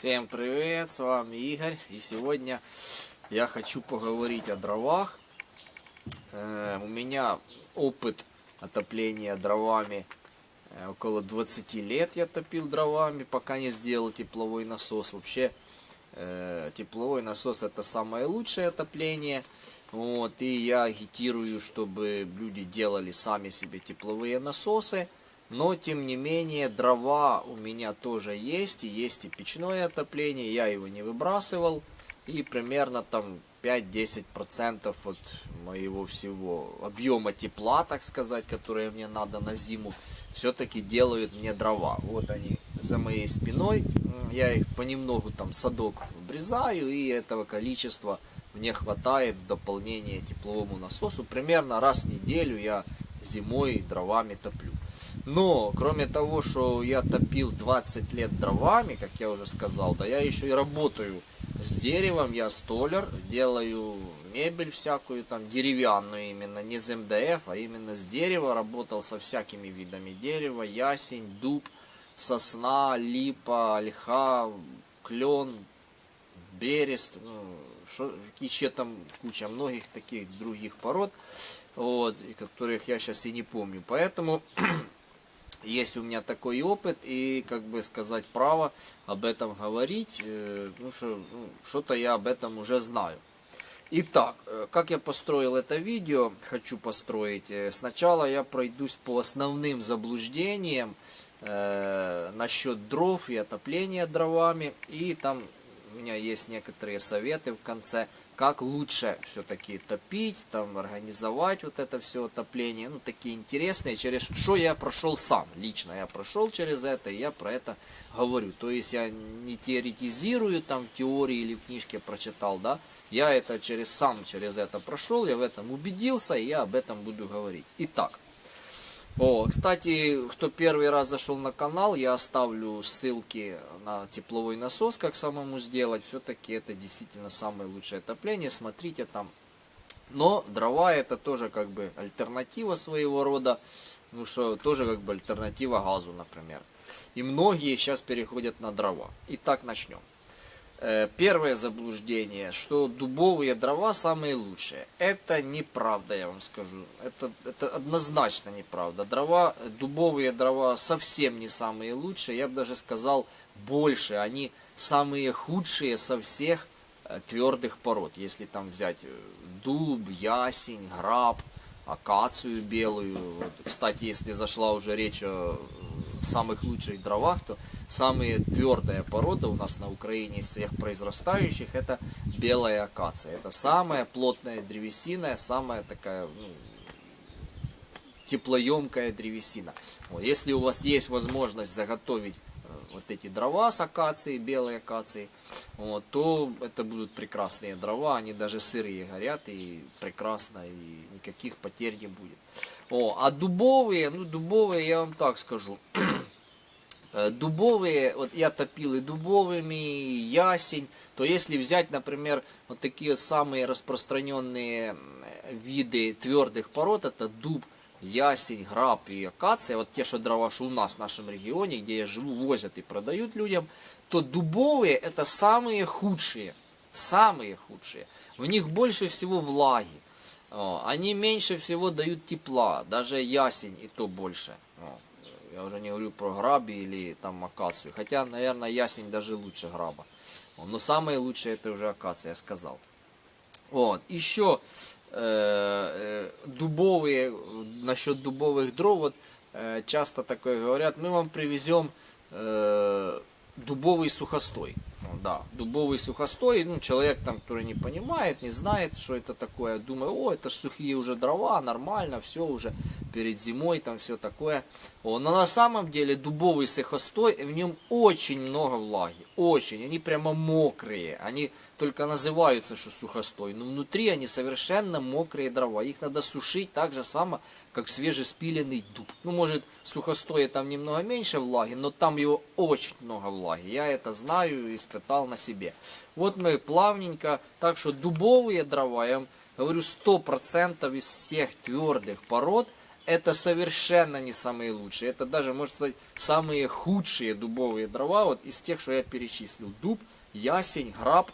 Всем привет, с вами Игорь, и сегодня я хочу поговорить о дровах. У меня опыт отопления дровами около 20 лет я топил дровами, пока не сделал тепловой насос. Вообще тепловой насос — это самое лучшее отопление. Вот, и я агитирую, чтобы люди делали сами себе тепловые насосы. Но, тем не менее, дрова у меня тоже есть, и есть и печное отопление, я его не выбрасывал. И примерно там 5-10% от моего всего объема тепла, так сказать, которое мне надо на зиму, все-таки делают мне дрова. Вот они за моей спиной, я их понемногу там садок обрезаю, и этого количества мне хватает в дополнение тепловому насосу. Примерно раз в неделю я зимой дровами топлю. Но, кроме того, что я топил 20 лет дровами, как я уже сказал, да я еще и работаю с деревом, я столяр, делаю мебель всякую, там деревянную именно, не с МДФ, а именно с дерева, работал со всякими видами дерева, ясень, дуб, сосна, липа, ольха, клен, берест, еще там куча многих таких других пород, вот, которых я сейчас и не помню, поэтому... Есть у меня такой опыт, и, как бы сказать, право об этом говорить, что-то я об этом уже знаю. Итак, как я построил это видео, хочу построить. Сначала я пройдусь по основным заблуждениям насчет дров и отопления дровами, и там у меня есть некоторые советы в конце, как лучше все-таки топить, там организовать вот это все отопление, такие интересные, через что я прошел сам, лично я прошел через это, и я про это говорю. То есть я не теоретизирую, там в теории или в книжке прочитал, да, я это сам через это прошел, я в этом убедился, и я об этом буду говорить. Итак. Кстати, кто первый раз зашел на канал, я оставлю ссылки на тепловой насос, как самому сделать. Все-таки это действительно самое лучшее отопление, смотрите там. Но дрова — это тоже как бы альтернатива своего рода, что тоже как бы альтернатива газу, например. И многие сейчас переходят на дрова. Итак, начнем. Первое заблуждение, что дубовые дрова самые лучшие. Это неправда, я вам скажу. Это однозначно неправда. Дубовые дрова совсем не самые лучшие. Я бы даже сказал больше. Они самые худшие со всех твердых пород. Если там взять дуб, ясень, граб, акацию белую. Вот, кстати, если зашла уже речь о самых лучших дровах, то самая твердая порода у нас на Украине из всех произрастающих — это белая акация. Это самая плотная древесина, самая такая теплоемкая древесина. Вот, если у вас есть возможность заготовить вот эти дрова с акацией, белой акацией, вот, то это будут прекрасные дрова, они даже сырые горят, и прекрасно, и никаких потерь не будет. А дубовые, дубовые, я вам так скажу, дубовые, вот я топил и дубовыми, и ясень, то если взять, например, вот такие вот самые распространенные виды твердых пород, это дуб, ясень, граб и акация, вот те, что дрова, что у нас в нашем регионе, где я живу, возят и продают людям, то дубовые — это самые худшие, в них больше всего влаги, они меньше всего дают тепла, даже ясень и то больше. Я уже не говорю про граби или там акацию. Хотя, наверное, ясень даже лучше граба. Но самое лучшее — это уже акация, я сказал. Еще дубовые, насчет дубовых дров, часто такое говорят: мы вам привезем дубовый сухостой. Да, дубовый сухостой, человек там, который не понимает, не знает, что это такое, думает: это ж сухие уже дрова, нормально, все уже перед зимой, там все такое. Но на самом деле дубовый сухостой, в нем очень много влаги, очень, они прямо мокрые, они только называются, что сухостой, но внутри они совершенно мокрые дрова, их надо сушить так же само, как свежеспиленный дуб. Может, в сухостое там немного меньше влаги, но там его очень много влаги. Я это знаю и испытал на себе. Вот мы плавненько. Так что дубовые дрова, я вам говорю, 100% из всех твердых пород, это совершенно не самые лучшие. Это даже, можно сказать, самые худшие дубовые дрова вот из тех, что я перечислил. Дуб, ясень, граб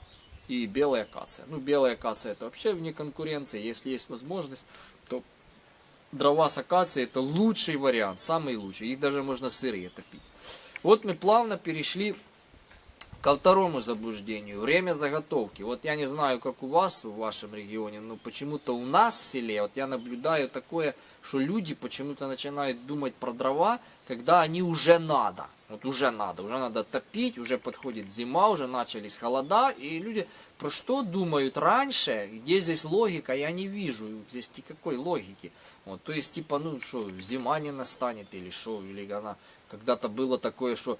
и белая акация. Ну, белая акация это вообще вне конкуренции. Если есть возможность, то дрова с акацией это лучший вариант, самый лучший. Их даже можно сырые топить. Вот мы плавно перешли ко второму заблуждению. Время заготовки. Вот я не знаю, как у вас, в вашем регионе, но почему-то у нас в селе, вот я наблюдаю такое, что люди почему-то начинают думать про дрова, когда они уже надо. Вот уже надо топить, уже подходит зима, уже начались холода, и люди про что думают раньше, где здесь логика, я не вижу, здесь никакой логики. Вот, то есть, типа, ну что, зима не настанет, или что, или она, когда-то было такое, что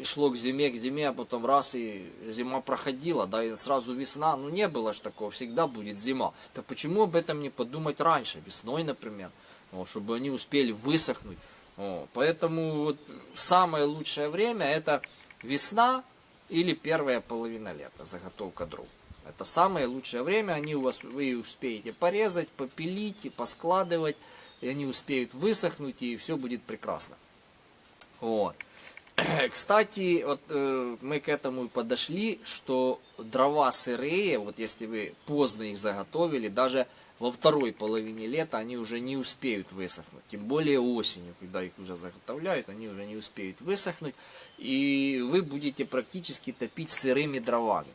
шло к зиме, а потом раз и зима проходила, да, и сразу весна, ну не было ж такого, всегда будет зима. Так почему об этом не подумать раньше, весной, например, вот, чтобы они успели высохнуть. Вот, поэтому вот, самое лучшее время это весна или первая половина лета, заготовка дров. Это самое лучшее время, они у вас, вы успеете порезать, попилить и поскладывать, и они успеют высохнуть, и все будет прекрасно. Вот. Кстати, вот мы к этому и подошли, что дрова сырые, вот если вы поздно их заготовили, даже во второй половине лета они уже не успеют высохнуть. Тем более осенью, когда их уже заготовляют, они уже не успеют высохнуть. И вы будете практически топить сырыми дровами.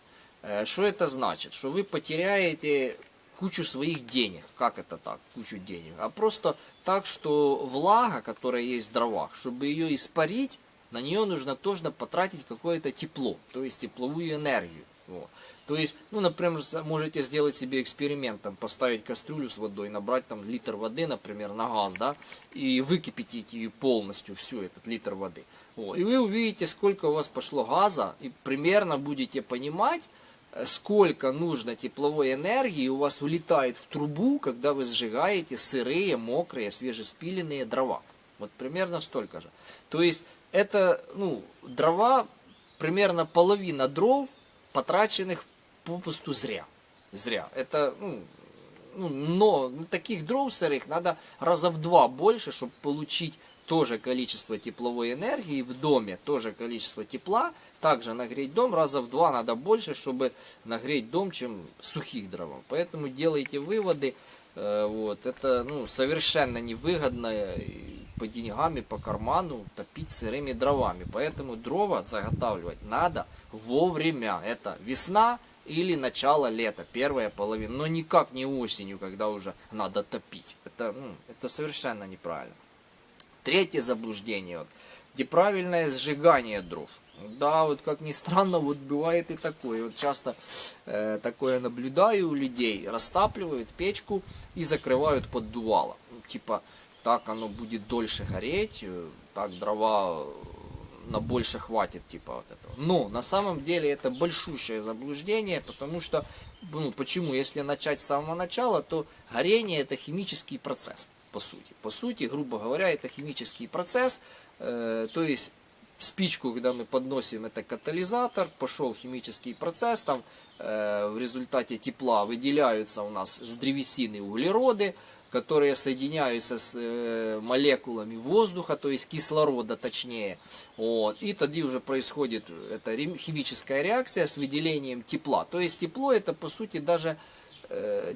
Что это значит? Что вы потеряете кучу своих денег. Как это так? Кучу денег. А просто так, что влага, которая есть в дровах, чтобы ее испарить, на нее нужно тоже потратить какое-то тепло, то есть тепловую энергию. Вот. То есть, ну, например, можете сделать себе эксперимент, там, поставить кастрюлю с водой, набрать там литр воды, например, на газ, да, и выкипятить ее полностью, всю этот литр воды. Вот. И вы увидите, сколько у вас пошло газа, и примерно будете понимать, сколько нужно тепловой энергии у вас улетает в трубу, когда вы сжигаете сырые, мокрые, свежеспиленные дрова. Вот примерно столько же. То есть, это, ну, дрова, примерно половина дров, потраченных попусту зря. Зря. Это, но таких дров сырых надо раза в 2 больше, чтобы получить то же количество тепловой энергии в доме, то же количество тепла, также нагреть дом раза в 2 надо больше, чтобы нагреть дом, чем сухих дров. Поэтому делайте выводы. Вот, это, ну, совершенно невыгодно по деньгам и по карману топить сырыми дровами. Поэтому дрова заготавливать надо вовремя. Это весна или начало лета, первая половина. Но никак не осенью, когда уже надо топить. Это совершенно неправильно. Третье заблуждение. Вот, неправильное сжигание дров. Да, вот как ни странно, вот бывает и такое. Вот часто такое наблюдаю у людей. Растапливают печку и закрывают поддувало. Типа, так оно будет дольше гореть, так дрова на больше хватит, типа вот этого. Но на самом деле это большущее заблуждение, потому что, ну, почему? Если начать с самого начала, то горение это химический процесс, по сути. По сути, грубо говоря, это химический процесс, то есть спичку, когда мы подносим, это катализатор, пошел химический процесс, там в результате тепла выделяются у нас с древесины углероды, которые соединяются с молекулами воздуха, то есть кислорода точнее. Вот. И тогда уже происходит эта химическая реакция с выделением тепла. То есть тепло это по сути даже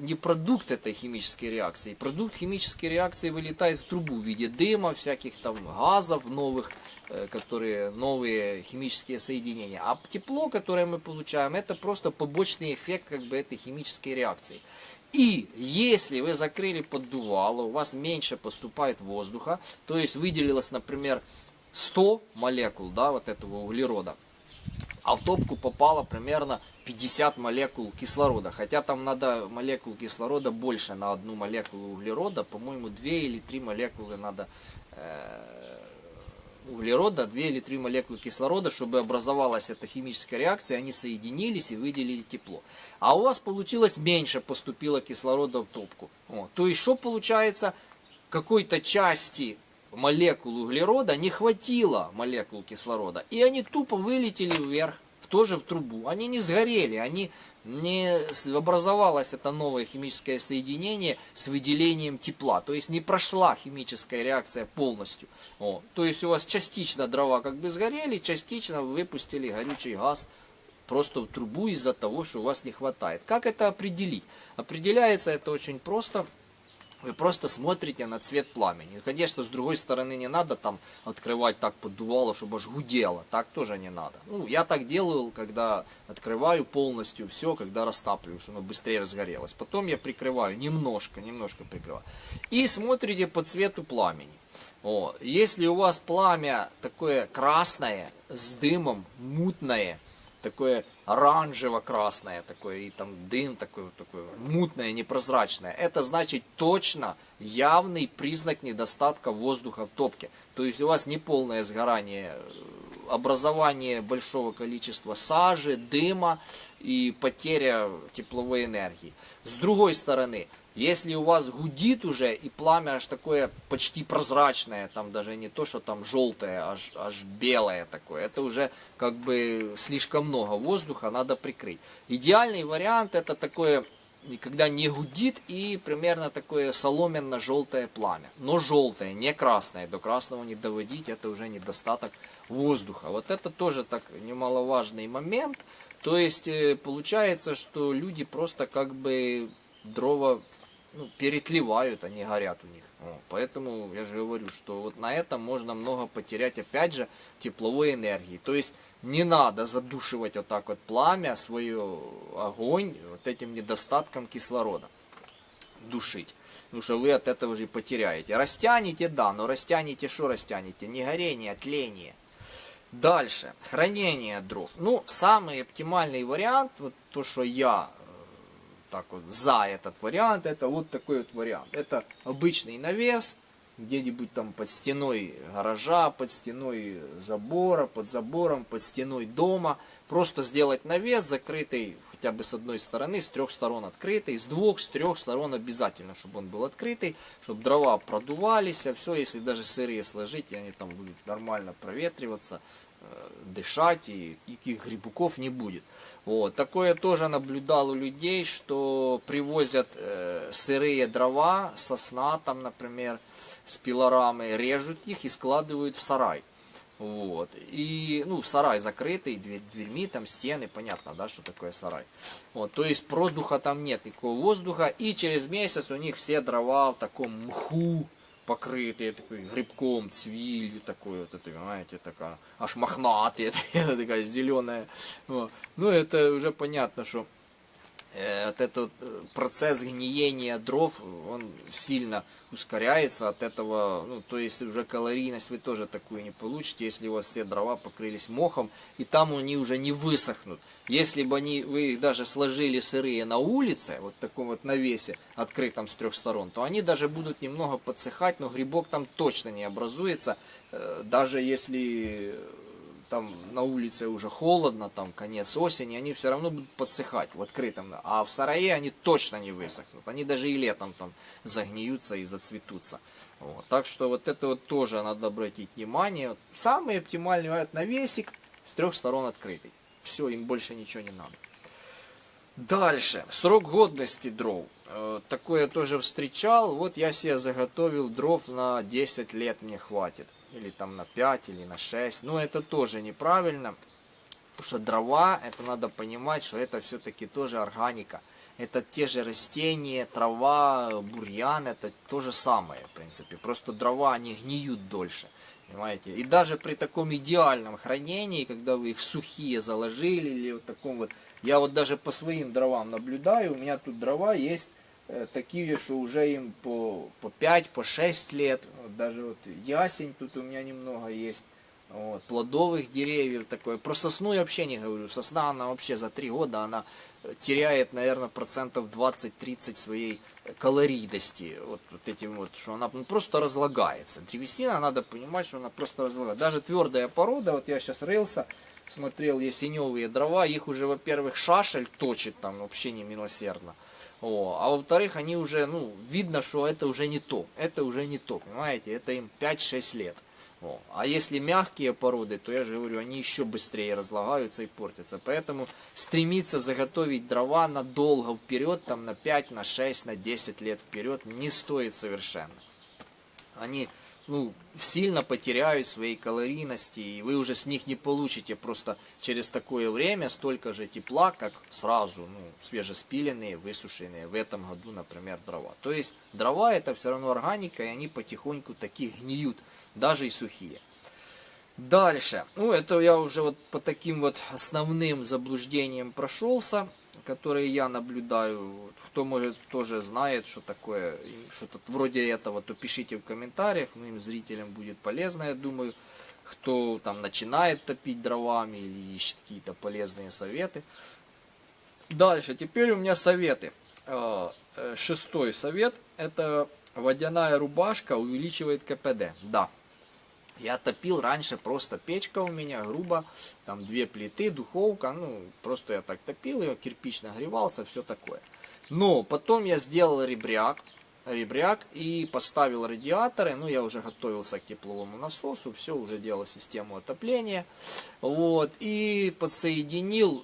не продукт этой химической реакции. Продукт химической реакции вылетает в трубу в виде дыма, всяких там газов новых, которые новые химические соединения. А тепло, которое мы получаем, это просто побочный эффект как бы этой химической реакции. И если вы закрыли поддувало, у вас меньше поступает воздуха, то есть выделилось, например, 100 молекул, да, вот этого углерода, а в топку попало примерно 50 молекул кислорода. Хотя там надо молекул кислорода больше на одну молекулу углерода, по-моему, 2 или 3 молекулы надо углерода, 2 или 3 молекулы кислорода, чтобы образовалась эта химическая реакция, они соединились и выделили тепло. А у вас получилось меньше поступило кислорода в топку. Вот. То есть, что получается, какой-то части молекул углерода не хватило молекул кислорода, и они тупо вылетели вверх в тоже в трубу. Они не сгорели, они не образовалось это новое химическое соединение с выделением тепла. То есть не прошла химическая реакция полностью. То есть у вас частично дрова как бы сгорели, частично выпустили горючий газ просто в трубу из-за того, что у вас не хватает. Как это определить? Определяется это очень просто. Вы просто смотрите на цвет пламени. Конечно, с другой стороны не надо там открывать так поддувало, чтобы аж гудело. Так тоже не надо. Я так делаю, когда открываю полностью все, когда растапливаю, чтобы оно быстрее разгорелось. Потом я прикрываю, немножко прикрываю. И смотрите по цвету пламени. Если у вас пламя такое красное, с дымом, мутное, такое оранжево-красное, такое, и там дым такой мутное, непрозрачное. Это значит точно явный признак недостатка воздуха в топке. То есть у вас не полное сгорание, образование большого количества сажи, дыма и потеря тепловой энергии. С другой стороны, если у вас гудит уже и пламя аж такое почти прозрачное, там даже не то, что там желтое, аж белое такое, это уже как бы слишком много воздуха, надо прикрыть. Идеальный вариант это такое, когда не гудит и примерно такое соломенно-желтое пламя. Но желтое, не красное, до красного не доводить, это уже недостаток воздуха. Вот это тоже так немаловажный момент. То есть получается, что люди просто как бы дрова перетлевают, они горят у них. Поэтому я же говорю, что вот на этом можно много потерять, опять же, тепловой энергии. То есть не надо задушивать вот так вот пламя, свой огонь вот этим недостатком кислорода. Душить. Потому что вы от этого же потеряете. Растянете, да, но растянете, что растянете? Не горение, а тление. Дальше. Хранение дров. Самый оптимальный вариант, вот то, что я так вот за этот вариант, это вот такой вот вариант. Это обычный навес, где-нибудь там под стеной гаража, под стеной забора, под забором, под стеной дома. Просто сделать навес закрытый хотя бы с одной стороны, с трех сторон открытый, с двух, с трех сторон обязательно, чтобы он был открытый, чтобы дрова продувались, а все, если даже сырые сложить, они там будут нормально проветриваться, дышать, и никаких грибуков не будет. Такое тоже наблюдал у людей, что привозят сырые дрова, сосна там, например, с пилорамой, режут их и складывают в сарай. И, сарай закрытый, дверьми, там стены, понятно, да, что такое сарай. То есть продуха там нет, никакого воздуха, и через месяц у них все дрова в таком мху покрытые, такой грибком, цвилью такой, вот это, понимаете, такая, аж мохнатая, такая зеленая. Это уже понятно, что вот этот процесс гниения дров, он сильно ускоряется от этого, то есть уже калорийность вы тоже такую не получите, если у вас все дрова покрылись мохом, и там они уже не высохнут. Если бы вы их даже сложили сырые на улице, вот в таком вот навесе, открытом с трех сторон, то они даже будут немного подсыхать, но грибок там точно не образуется, даже если там на улице уже холодно, там конец осени, они все равно будут подсыхать в открытом, а в сарае они точно не высохнут, они даже и летом там загниются и зацветутся. Так что вот это вот тоже надо обратить внимание. Самый оптимальный вариант — навесик с трех сторон открытый. Все, им больше ничего не надо. Дальше. Срок годности дров. Такое я тоже встречал. Вот я себе заготовил дров на 10 лет, мне хватит. Или там на 5, или на 6. Но это тоже неправильно. Потому что дрова, это надо понимать, что это все-таки тоже органика. Это те же растения, трава, бурьян, это то же самое, в принципе. Просто дрова, они гниют дольше. Понимаете? И даже при таком идеальном хранении, когда вы их сухие заложили, или вот таком вот, я вот даже по своим дровам наблюдаю, у меня тут дрова есть такие, что уже им по 5, по 6 лет, даже вот ясень тут у меня немного есть, плодовых деревьев такое. Про сосну я вообще не говорю, сосна, она вообще за 3 года, она теряет, наверное, процентов 20-30 своей калорийности, вот этим вот, что она просто разлагается. Древесина, надо понимать, что она просто разлагается. Даже твердая порода, вот я сейчас рылся, смотрел ясеневые дрова, их уже, во-первых, шашель точит там вообще немилосердно. А во-вторых, они уже, видно, что это уже не то. Это уже не то, понимаете? Это им 5-6 лет. А если мягкие породы, то я же говорю, они еще быстрее разлагаются и портятся. Поэтому стремиться заготовить дрова надолго вперед, там на 5, на 6, на 10 лет вперед не стоит совершенно. Они сильно потеряют своей калорийности, и вы уже с них не получите просто через такое время столько же тепла, как сразу свежеспиленные, высушенные в этом году, например, дрова. То есть дрова это все равно органика, и они потихоньку такие гниют, даже и сухие. Дальше, это я уже вот по таким вот основным заблуждениям прошелся, которые я наблюдаю. Кто, может, тоже знает, что такое, что-то вроде этого, то пишите в комментариях, моим зрителям будет полезно, я думаю. Кто там начинает топить дровами или ищет какие-то полезные советы. Дальше, теперь у меня советы. 6-й совет, это водяная рубашка увеличивает КПД. Да. Я топил раньше, просто печка у меня, грубо, там 2 плиты, духовка, просто я так топил ее, кирпич нагревался, все такое. Но потом я сделал ребряк и поставил радиаторы, я уже готовился к тепловому насосу, все, уже делал систему отопления, и подсоединил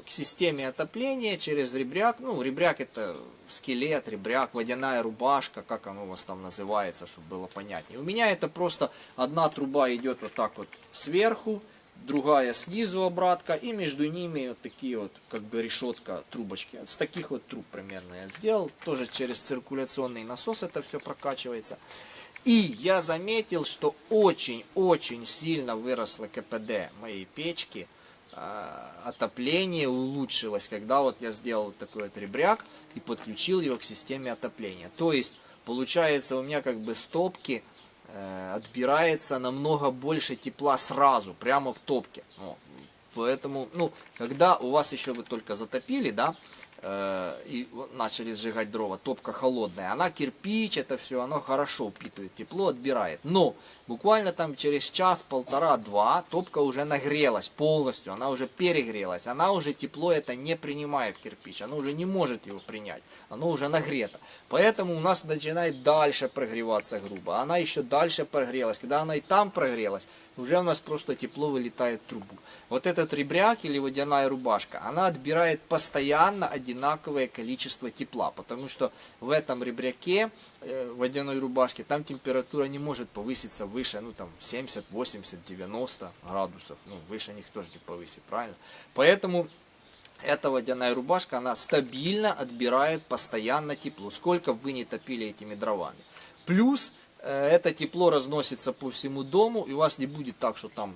к системе отопления через ребряк, ребряк это скелет, ребряк, водяная рубашка, как оно у вас там называется, чтобы было понятнее. У меня это просто одна труба идет вот так вот сверху, другая снизу обратка, и между ними вот такие вот, как бы решетка, трубочки. Вот с таких вот труб примерно я сделал. Тоже через циркуляционный насос это все прокачивается. И я заметил, что очень-очень сильно выросло КПД моей печки. Отопление улучшилось, когда вот я сделал вот такой вот ребряк и подключил его к системе отопления. То есть, получается, у меня как бы с топки отбирается намного больше тепла сразу, прямо в топке. Поэтому, когда у вас еще вы только затопили, да, и начали сжигать дрова, топка холодная, она кирпич, это все, оно хорошо впитывает тепло, отбирает. Но буквально там через час, 1,5-2 топка уже нагрелась полностью, она уже перегрелась, она уже тепло это не принимает кирпич, оно уже не может его принять, оно уже нагрето. Поэтому у нас начинает дальше прогреваться грубо, она еще дальше прогрелась, когда она и там прогрелась, уже у нас просто тепло вылетает в трубу. Вот этот ребряк или водяная рубашка, она отбирает постоянно одинаковое количество тепла, потому что в этом ребряке водяной рубашки там температура не может повыситься выше, 70, 80, 90 градусов, выше никто же не повысит, правильно? Поэтому эта водяная рубашка, она стабильно отбирает постоянно тепло, сколько бы вы не топили этими дровами. Плюс это тепло разносится по всему дому, и у вас не будет так, что там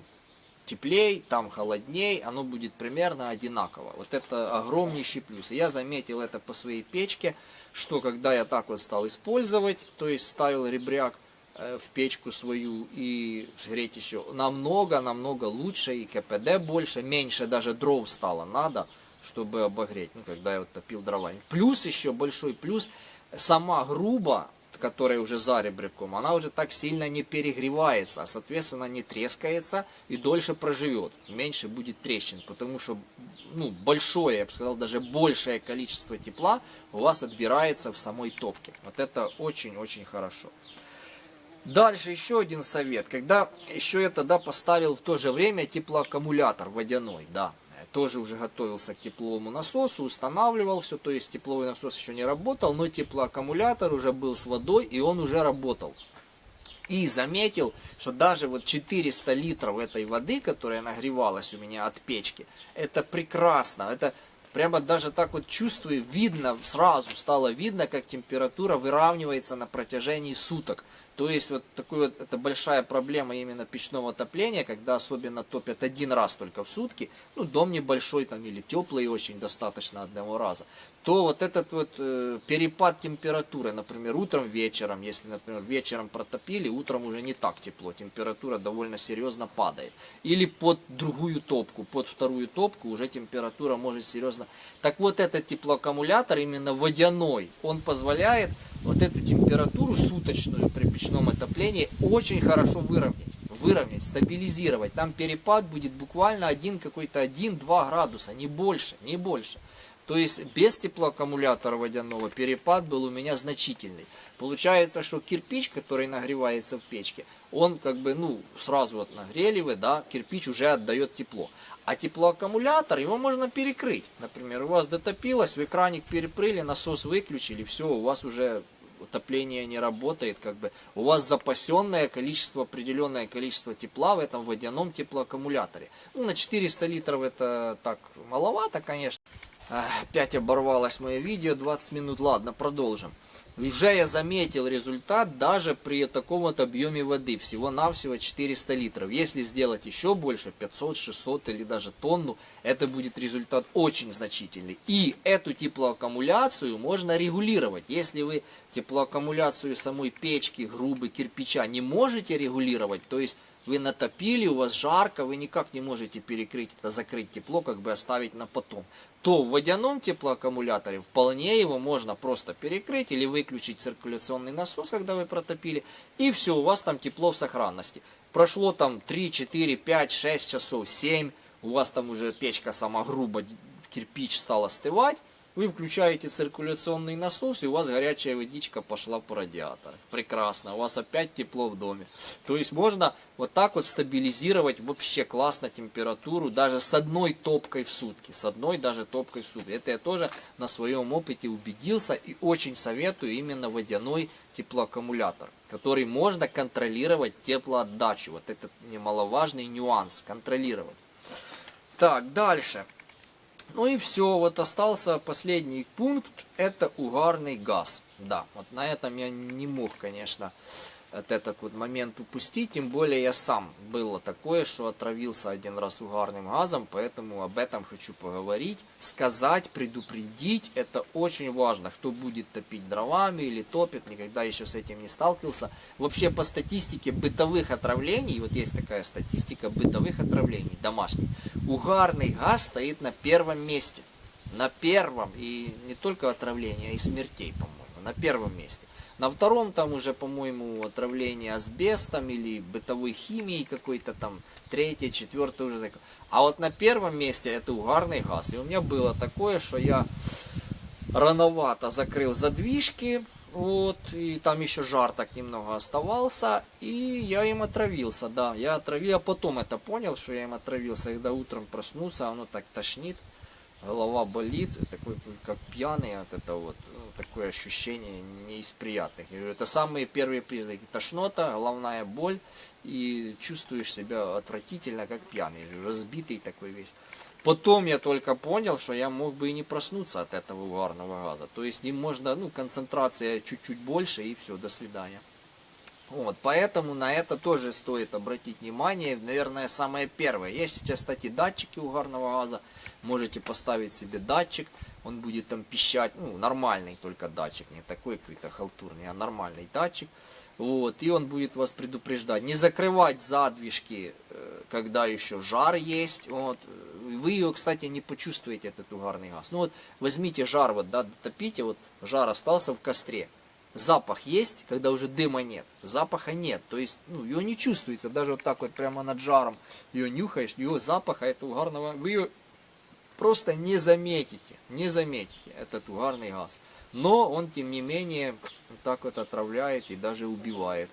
теплей, там холодней, оно будет примерно одинаково. Вот это огромнейший плюс. И я заметил это по своей печке, что когда я так вот стал использовать, то есть ставил ребряк в печку свою и греть еще, намного лучше, и КПД больше, меньше даже дров стало надо, чтобы обогреть, когда я вот топил дровами. Плюс еще, большой плюс, сама груба, которая уже за ребряком, она уже так сильно не перегревается, а соответственно не трескается и дольше проживет, меньше будет трещин, потому что большое, я бы сказал, даже большее количество тепла у вас отбирается в самой топке. Вот это очень-очень хорошо. Дальше еще один совет, когда еще я тогда поставил в то же время теплоаккумулятор водяной, да. Тоже уже готовился к тепловому насосу, устанавливал все, то есть тепловой насос еще не работал, но теплоаккумулятор уже был с водой, и он уже работал. И заметил, что даже вот 400 литров этой воды, которая нагревалась у меня от печки, это прекрасно, это прямо даже так вот чувствую, видно, сразу стало видно, как температура выравнивается на протяжении суток. То есть вот такой вот, это большая проблема именно печного отопления, когда особенно топят один раз только в сутки, дом небольшой там или теплый очень, достаточно одного раза, то вот этот вот перепад температуры, например, утром, вечером, если, например, вечером протопили, утром уже не так тепло, температура довольно серьезно падает. Или под другую топку, под вторую топку уже температура может серьезно... Так вот этот теплоаккумулятор, именно водяной, он позволяет вот эту температуру суточную при печном отоплении очень хорошо выровнять, стабилизировать. Там перепад будет буквально 1-2 градуса, не больше. То есть без теплоаккумулятора водяного перепад был у меня значительный. Получается, что кирпич, который нагревается в печке, он как бы, ну, сразу вот нагрели вы, да, кирпич уже отдает тепло. А теплоаккумулятор, его можно перекрыть. Например, у вас дотопилось, вы краник перекрыли, насос выключили, все, у вас уже отопление не работает, как бы. У вас запасенное количество, определенное количество тепла в этом водяном теплоаккумуляторе. Ну, на 400 литров это так маловато, конечно. Опять оборвалось мое видео, 20 минут. Ладно, продолжим. Уже я заметил результат даже при таком вот объеме воды. Всего-навсего 400 литров. Если сделать еще больше, 500, 600 или даже тонну, это будет результат очень значительный. И эту теплоаккумуляцию можно регулировать. Если вы теплоаккумуляцию самой печки, грубы, кирпича не можете регулировать, то есть вы натопили, у вас жарко, вы никак не можете перекрыть это, закрыть тепло, как бы оставить на потом, то в водяном теплоаккумуляторе вполне его можно просто перекрыть или выключить циркуляционный насос, когда вы протопили, и все, у вас там тепло в сохранности. Прошло там 3, 4, 5, 6 часов, 7, у вас там уже печка сама грубо, кирпич стал остывать, вы включаете циркуляционный насос, и у вас горячая водичка пошла по радиатору. Прекрасно, у вас опять тепло в доме. То есть можно вот так вот стабилизировать вообще классно температуру, даже с одной топкой в сутки. С одной даже топкой в сутки. Это я тоже на своем опыте убедился и очень советую именно водяной теплоаккумулятор, который можно контролировать теплоотдачу. Вот этот немаловажный нюанс, контролировать. Так, дальше. Ну и все, вот остался последний пункт, это угарный газ. Да, вот на этом я не мог, конечно, этот вот момент упустить, тем более я сам, было такое, что отравился один раз угарным газом, поэтому об этом хочу поговорить, сказать, предупредить, это очень важно, кто будет топить дровами или топит, никогда еще с этим не сталкивался. Вообще по статистике бытовых отравлений, вот есть такая статистика бытовых отравлений домашних, угарный газ стоит на первом месте, на первом, и не только отравления, а и смертей, по-моему, на первом месте. На втором там уже, по-моему, отравление асбестом или бытовой химией какой-то там, третье, четвертое уже. А вот на первом месте это угарный газ. И у меня было такое, что я рановато закрыл задвижки, вот, и там еще жар так немного оставался, и я им отравился, да, я отравил, я потом это понял, что я им отравился, когда утром проснулся, оно так тошнит, голова болит, такой как пьяный, вот это вот, такое ощущение не из приятных. Это самые первые признаки: тошнота, головная боль, и чувствуешь себя отвратительно, как пьяный, разбитый такой весь. Потом я только понял, что я мог бы и не проснуться от этого угарного газа. То есть им можно, ну, концентрация чуть-чуть больше, и все, до свидания. Вот, поэтому на это тоже стоит обратить внимание. Наверное, самое первое. Есть сейчас, кстати, датчики угарного газа. Можете поставить себе датчик. Он будет там пищать. Ну, нормальный только датчик. Не такой какой-то халтурный, а нормальный датчик. Вот, и он будет вас предупреждать. Не закрывать задвижки, когда еще жар есть. Вот. Вы ее, кстати, не почувствуете, этот угарный газ. Ну вот, возьмите жар, вот, да, топите, вот жар остался в костре. Запах есть, когда уже дыма нет. Запаха нет. То есть, ну, ее не чувствуется. Даже вот так вот прямо над жаром ее нюхаешь, ее запаха, этого угарного, вы ее просто не заметите. Не заметите этот угарный газ. Но он, тем не менее, вот так вот отравляет и даже убивает.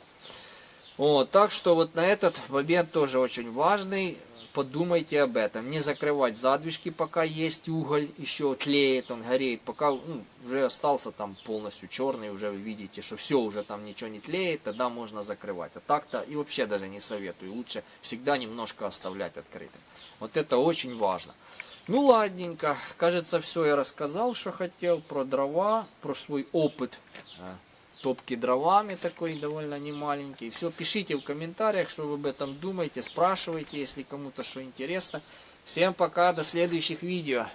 Вот, так что вот на этот момент тоже очень важный. Подумайте об этом. Не закрывать задвижки, пока есть уголь, еще тлеет, он гореет. Пока, ну, уже остался там полностью черный, уже вы видите, что все, уже там ничего не тлеет, тогда можно закрывать. А так-то и вообще даже не советую. Лучше всегда немножко оставлять открытым. Вот это очень важно. Ну ладненько, кажется, все я рассказал, что хотел про дрова, про свой опыт топки дровами такой довольно немаленький. Все, пишите в комментариях, что вы об этом думаете, спрашивайте, если кому-то что интересно. Всем пока, до следующих видео.